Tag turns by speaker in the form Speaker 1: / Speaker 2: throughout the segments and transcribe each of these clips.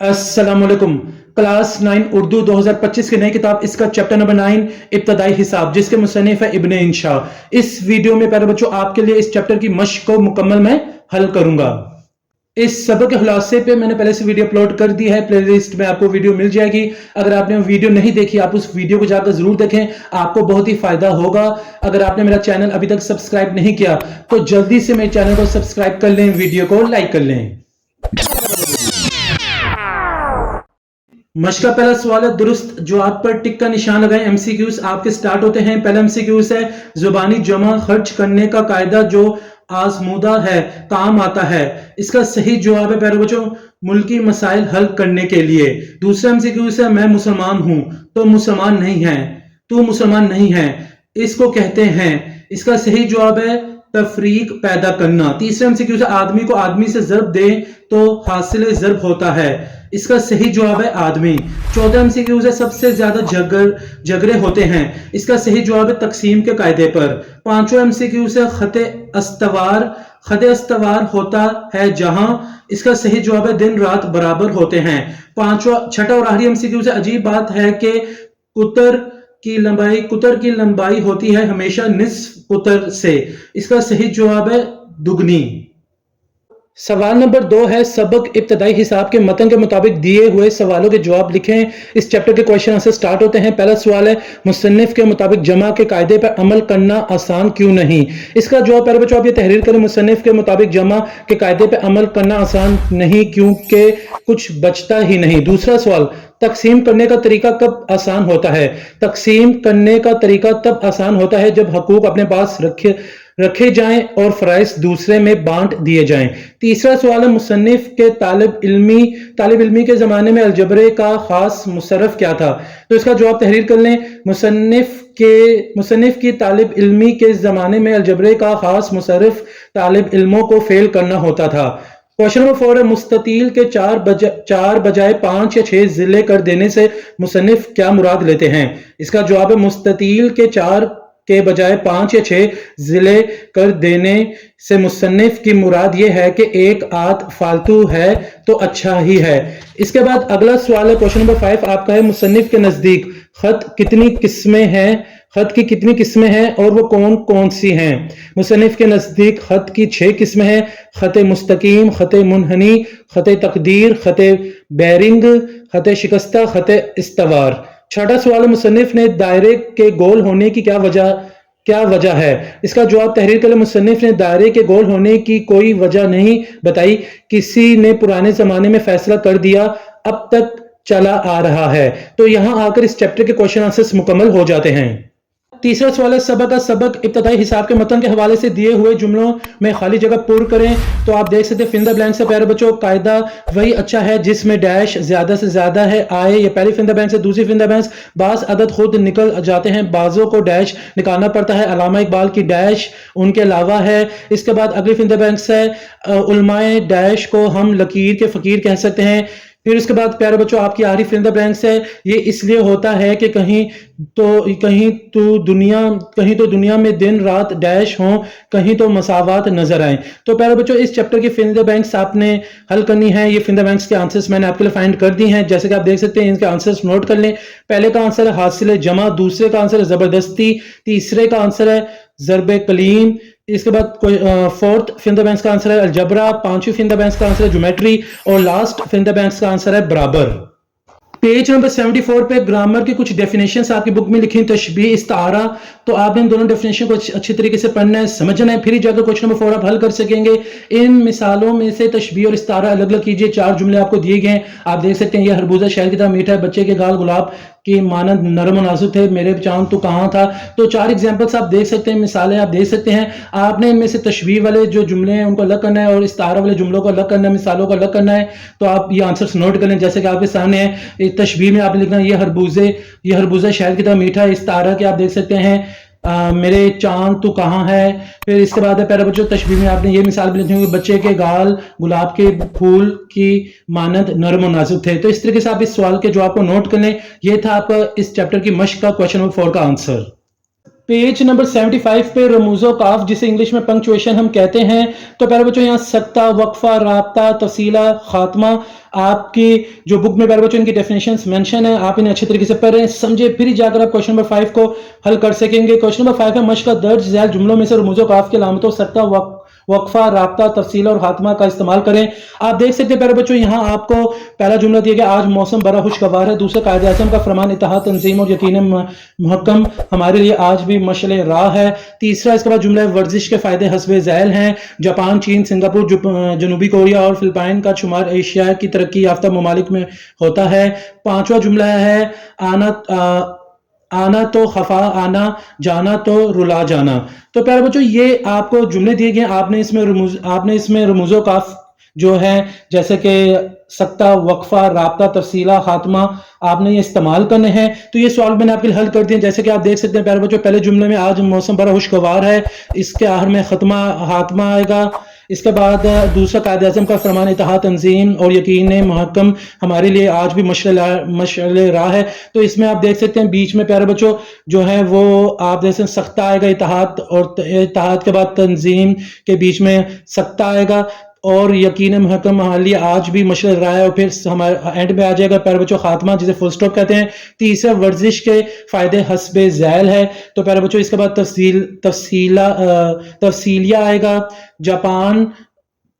Speaker 1: अस्सलाम वालेकुम। क्लास 9 उर्दू 2025 की नई किताब, इसका चैप्टर नंबर 9 इब्तदाई हिसाब, जिसके मुसन्निफ है इब्ने इंशा। इस वीडियो में प्यारे बच्चों आपके लिए इस चैप्टर की मश्क को मुकम्मल मैं हल करूंगा। इस सबक के खुलासे पे मैंने पहले से वीडियो अपलोड कर दी है, प्लेलिस्ट में आपको वीडियो मिल जाएगी। अगर आपने वीडियो नहीं देखी, आप उस वीडियो को जाकर जरूर देखें, आपको बहुत ही फायदा होगा। अगर आपने मेरा चैनल अभी तक सब्सक्राइब नहीं किया तो जल्दी से मेरे चैनल को सब्सक्राइब कर लें, वीडियो को लाइक कर लें। मश्क का पहला सवाल है, दुरुस्त जवाब पर टिक का निशान लगाएं। एमसीक्यूज आपके स्टार्ट होते हैं। पहला एमसीक्यूज है, जुबानी जमा खर्च करने का कायदा जो आजमूदा है काम आता है। इसका सही जवाब है प्यारे बच्चों, मुल्की मसाइल हल करने के लिए। दूसरा एमसीक्यूज है, मैं मुसलमान हूं तो मुसलमान नहीं है, तू मुसलमान नहीं है, इसको कहते हैं। इसका सही जवाब है तफरीक पैदा करना। तीसरा एमसीक्यू है, आदमी को आदमी से ज़र्ब दे तो हासिल ज़र्ब होता है। इसका सही जवाब है आदमी। चौथा एमसीक्यू है, सबसे ज्यादा झगड़े होते हैं। इसका सही जवाब है तकसीम के कायदे पर। पांचवा एमसीक्यू है, खते अस्तवार होता है जहां। इसका सही जवाब है दिन रात बराबर होते हैं। छठा और आखिरी एमसीक्यू है, अजीब बात है कि कुतर की लंबाई होती है हमेशा निस्फ कुतर से। इसका सही जवाब है दुगनी। सवाल नंबर 2 है, सबक इब्तदाई हिसाब के मतन के मुताबिक दिए हुए सवालों के जवाब लिखें। इस चैप्टर के क्वेश्चन आंसर स्टार्ट होते हैं। पहला सवाल है, मुसन्निफ के मुताबिक जमा के कायदे पर अमल करना आसान क्यों नहीं। इसका जवाब पहले बच्चों आप ये तहरीर करें, मुसन्निफ के मुताबिक जमा के कायदे पर अमल करना आसान नहीं क्योंकि कुछ बचता ही नहीं। दूसरा सवाल, तकसीम करने का तरीका कब आसान होता है। तकसीम करने का तरीका तब आसान होता है जब हकूक अपने पास रखे जाएं और फराइज दूसरे में बांट दिए जाएं। तीसरा सवाल है, मुसन्निफ के तालिब इल्मी के जमाने में अलजबरे का खास मुसर्रफ क्या था। तो इसका जवाब तहरीर कर लें, मुसन्निफ की तालिब इल्मी के जमाने में अलजबरे का खास मुसर्रफ तालिब इल्मों को फेल करना होता था। क्वेश्चन नंबर 4 है, मुस्ततील के चार बजाय 5 या 6 जिले कर देने से मुसन्निफ क्या मुराद लेते हैं। इसका जवाब है, मुस्ततील के 4 के बजाय 5 या 6 जिले कर देने से मुसन्निफ की मुराद यह है कि एक आध फालतू है तो अच्छा ही है। इसके बाद अगला सवाल है, क्वेश्चन नंबर 5 आपका है, मुसन्निफ के नजदीक खत की कितनी किस्में हैं और वो कौन कौन सी हैं। मुसन्निफ के नजदीक खत की 6 किस्में हैं, खत मुस्तकीम, खत मुनहनी, खत तकदीर, खत बैरिंग, खत शिकस्ता, खत इस्तवार। छठा सवाल, मुसन्निफ ने दायरे के गोल होने की क्या वजह है। इसका जवाब तहरीर कर ले, मुसन्निफ ने दायरे के गोल होने की कोई वजह नहीं बताई, किसी ने पुराने जमाने में फैसला कर दिया, अब तक चला आ रहा है। तो यहां आकर इस चैप्टर के क्वेश्चन आंसर्स मुकम्मल हो जाते हैं। तीसरा सवाल है, सबक इब्तदाई हिसाब के मतन के हवाले से दिए हुए जुमलों में खाली जगह पुर करें। तो आप देख सकते हैं फिल द ब्लैंक से प्यारे बच्चों, कायदा वही अच्छा है जिसमें डैश ज्यादा से ज्यादा है आए। ये पहली फिल द ब्लैंक से। दूसरी फिल द ब्लैंक, बाज अदद खुद निकल जाते हैं, बाजों को डैश निकालना पड़ता है। अलामा इकबाल की डैश उनके अलावा है। इसके बाद अगली फिल द ब्लैंक है, उलमाए डैश को हम लकीर के फकीर कह सकते हैं। फिर उसके बाद प्यारे बच्चों आपकी आखिरी फिल द ब्लैंक्स है, ये इसलिए होता है कि कहीं तो दुनिया में दिन रात डैश हो, कहीं तो मसावात नजर आए। तो प्यारे बच्चों इस चैप्टर की फिल द ब्लैंक्स आपने हल करनी है। ये फिल द ब्लैंक्स के आंसर्स मैंने आपके लिए फाइंड कर दी हैं, जैसे कि आप देख सकते हैं। इनके आंसर्स नोट कर लें। पहले का आंसर है हासिल जमा, दूसरे का आंसर है जबरदस्ती, तीसरे का आंसर है ज़रबे कलीम। इसके बाद फोर्थ फिल द ब्लैंक्स का आंसर है अलजबरा, पांचवी फिल द ब्लैंक्स का आंसर है ज्योमेट्री और लास्ट फिल द ब्लैंक्स का आंसर है बराबर। पेज नंबर 74 पे ग्रामर की कुछ डेफिनेशंस आपकी बुक में लिखी, तशबीह, इस्तारा। तो आपने इन दोनों डेफिनेशन को अच्छी तरीके से पढ़ना है, समझना है, फिर ही जाकर क्वेश्चन नंबर 4 आप हल कर सकेंगे। इन मिसालों में से तशबीह और इस्तारा अलग अलग कीजिए। 4 जुमले आपको दिए गए हैं, आप देख सकते हैं। यह खरबूजा शहर की तरह मीठा है, बच्चे के गाल गुलाब की मानद नरम और नाजुक थे, मेरे चांद तू कहां था। तो 4 एग्जांपल्स आप देख सकते हैं, मिसालें आप देख सकते हैं। आपने इनमें से तशबीह वाले जो जुमले हैं उनको अलग करना है और इस्तारा वाले जुमलों को अलग करना है, मिसालों को अलग करना है। तो आप ये आंसर्स नोट कर लें, जैसे कि आपके सामने है। तशबीह में आपने लिखना है, ये खरबूजा शहर की तरह मीठा है। इस्तारा के आप देख सकते हैं, मेरे चांद तू कहाँ है। फिर इसके बाद है प्यारे बच्चों, तशबीह में आपने ये मिसाल भी लिखी होगी, बच्चे के गाल गुलाब के फूल की मानद नरम और नाजुक थे। तो इस तरीके से आप इस सवाल के जवाब को नोट कर लें। ये था आपका इस चैप्टर की मश्क का क्वेश्चन नंबर 4 का आंसर। पेज नंबर 75 पे रमूज़ो काफ जिसे इंग्लिश में पंक्चुएशन हम कहते हैं। तो प्यारे बच्चों यहाँ सख्ता, वक्फा, राब्ता, तफसीला, खात्मा आपकी जो बुक में प्यारे बच्चों इनकी डेफिनेशंस मेंशन है, आप इन्हें अच्छे तरीके से पढ़ें, समझे, फिर जाकर आप क्वेश्चन नंबर 5 को हल कर सकेंगे। क्वेश्चन नंबर 5 है मश्क का दर्ज झैल जुमलों में से रमूज़ो काफ के अलामतों सख्ता, वक्फा, राब्ता, तफसील और खात्मा का इस्तेमाल करें। आप देख सकते हैं प्यारे बच्चों यहाँ आपको पहला जुमला दिया गया, आज मौसम बड़ा खुशगवार है। दूसरा, कायदे आज़म का फरमान इत्तेहाद, तंजीम और यकीन मुहक्कम हमारे लिए आज भी मशअल राह है। तीसरा, इसके बाद जुमला वर्जिश के फायदे हस्बे झैल हैं। जापान, चीन, सिंगापुर, जनूबी कोरिया और फिलिपाइन का शुमार एशिया की तरक्की याफ्ता ममालिक में होता है। पांचवा जुमला है आना तो खफा आना, जाना तो रुला जाना। तो प्यारे बच्चों ये आपको जुमले दिए गए, आपने इसमें रमूज़ो काफ जो है जैसे कि सख्ता, वक्फा, राब्ता, तफसीला, खात्मा आपने ये इस्तेमाल करने हैं। तो ये सवाल मैंने आपके लिए हल कर दिए। जैसे कि आप देख सकते हैं प्यारे बच्चों, पहले जुमले में आज मौसम बड़ा खुशगवार है, इसके आखिर में खात्मा आएगा। इसके बाद दूसरा, कायदे आज़म का फरमान इत्तेहाद, तंजीम और यकीन मुहक्कम हमारे लिए आज भी मशअल राह है। तो इसमें आप देख सकते हैं बीच में प्यारे बच्चों जो है वो आप देख सकते हैं सख्ता आएगा इत्तेहाद, और इत्तेहाद के बाद तंजीम के बीच में सख्ता आएगा, और यकीन मुहक्कम हमारे लिए आज भी मशअल राह है। और फिर हमारे एंड में आ जाएगा प्यारे बच्चों खात्मा, जिसे फुल स्टॉप कहते हैं। तीसरा, वर्जिश के फायदे हस्बे झैल है। तो प्यारे बच्चों इसके बाद तफसीलिया आएगा, जापान,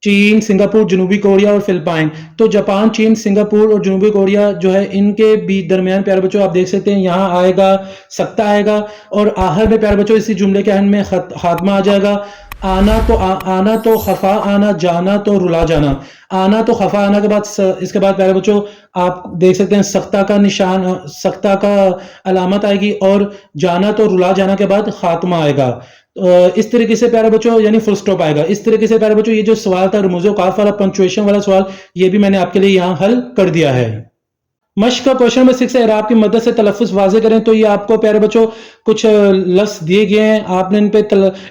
Speaker 1: चीन, सिंगापुर, जनूबी कोरिया और फिलिपाइन। तो जापान, चीन, सिंगापुर और जनूबी कोरिया जो है इनके भी दरमियान प्यारे बच्चों आप देख सकते हैं यहाँ आएगा सख्ता आएगा, और आखिर में प्यारे बच्चों इसी जुमले के एंड में खात्मा आ जाएगा। आना तो खफा आना, जाना तो रुला जाना। आना तो खफा आना के बाद इसके बाद प्यारे बच्चों आप देख सकते हैं सख्ता का निशान, सख्ता का अलामत आएगी, और जाना तो रुला जाना के बाद खात्मा आएगा। इस तरीके से प्यारे बच्चों यानी फुल स्टॉप आएगा। इस तरीके से प्यारे बच्चों ये जो सवाल था रमूज़ो काफ वाला, पंक्चुएशन वाला सवाल, ये भी मैंने आपके लिए यहाँ हल कर दिया है। मश्क का क्वेश्चन नंबर 6 है, इराब की मदद से तलफ़्फ़ुज़ वाज़े करें। तो ये आपको प्यारे बच्चों कुछ लफ्ज़ दिए गए हैं, आपने इन पे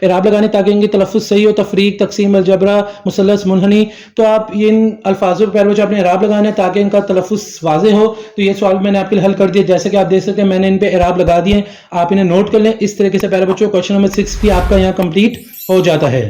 Speaker 1: इराब लगाने ताकि इनकी तलफ़्फ़ुज़ सही हो। तफरीक, तकसीम, अलजबरा, मुसल्लस, मुनहनी। तो आप इन अल्फाजों पर प्यारे बच्चों अपने इराब लगाने ताकि इनका तलफ़्फ़ुज़ वाज़े हो। तो ये सवाल मैंने आपके लिए हल कर दिया। जैसे कि आप देख सकते हैं मैंने इन पे इराब लगा दिए, आप इन्हें नोट कर लें। इस तरीके से प्यारे बच्चों क्वेश्चन नंबर 6 भी आपका यहाँ कंप्लीट हो जाता है।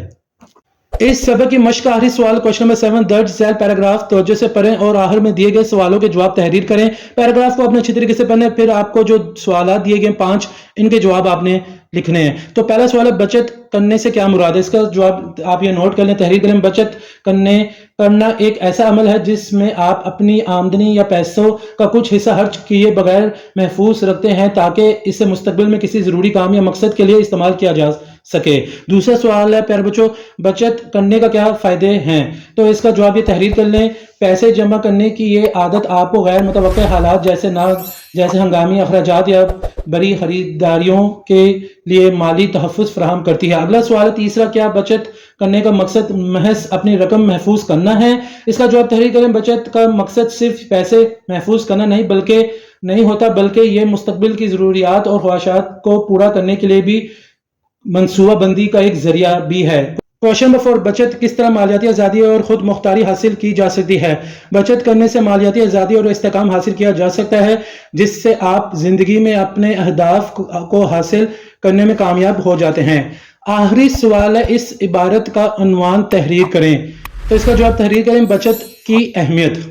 Speaker 1: इस सबक की मश्क का आखिरी सवाल क्वेश्चन नंबर 7, दर्ज झैल पैराग्राफ तवज्जो से पढ़ें और आखिर में दिए गए सवालों के जवाब तहरीर करें। पैराग्राफ को अपने अच्छी तरीके से पढ़ें, फिर आपको जो सवाल दिए गए 5 इनके जवाब आपने लिखने हैं। तो पहला सवाल है, बचत करने से क्या मुराद है? इसका जवाब आप ये नोट कर लें, तहरीर करें। बचत करना एक ऐसा अमल है जिसमें आप अपनी आमदनी या पैसों का कुछ हिस्सा खर्च किए बगैर महफूज रखते हैं ताकि इसे मुस्तकबिल में किसी जरूरी काम या मकसद के लिए इस्तेमाल किया जा सके। दूसरा सवाल है प्यारे बच्चों, बचत करने का क्या फायदे हैं? तो इसका जवाब ये तहरीर कर लें। पैसे जमा करने की ये आदत आपको गैर मुतवक्किल हालात जैसे हंगामी अखराजात या बड़ी खरीदारियों के लिए माली तहफ़्फ़ुज़ फराहम करती है। अगला सवाल है तीसरा, क्या बचत करने का मकसद महज अपनी रकम महफूज करना है? इसका जवाब तहरीर करें। बचत का मकसद सिर्फ पैसे महफूज करना नहीं होता, बल्कि ये मुस्तकबिल की ज़रूरियात और ख्वाहिशात को पूरा करने के लिए भी मनसूबा बंदी का एक जरिया भी है। क्वेश्चन नंबर 4, बचत किस तरह मालियाती आज़ादी और खुद मुख्तारी हासिल की जा सकती है? बचत करने से मालियाती आज़ादी और इस्तेकाम हासिल किया जा सकता है, जिससे आप जिंदगी में अपने अहदाफ को हासिल करने में कामयाब हो जाते हैं। आखिरी सवाल है, इस इबारत का उन्वान तहरीर करें। तो इसका जवाब तहरीर करें, बचत की अहमियत।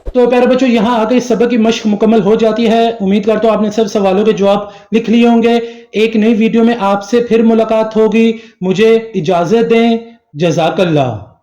Speaker 1: तो प्यारे बच्चों यहाँ आकर इस सबक की मश्क मुकम्मल हो जाती है। उम्मीद करता हूँ आपने सब सवालों के जवाब लिख लिए होंगे। एक नई वीडियो में आपसे फिर मुलाकात होगी। मुझे इजाजत दें। जज़ाकल्लाह।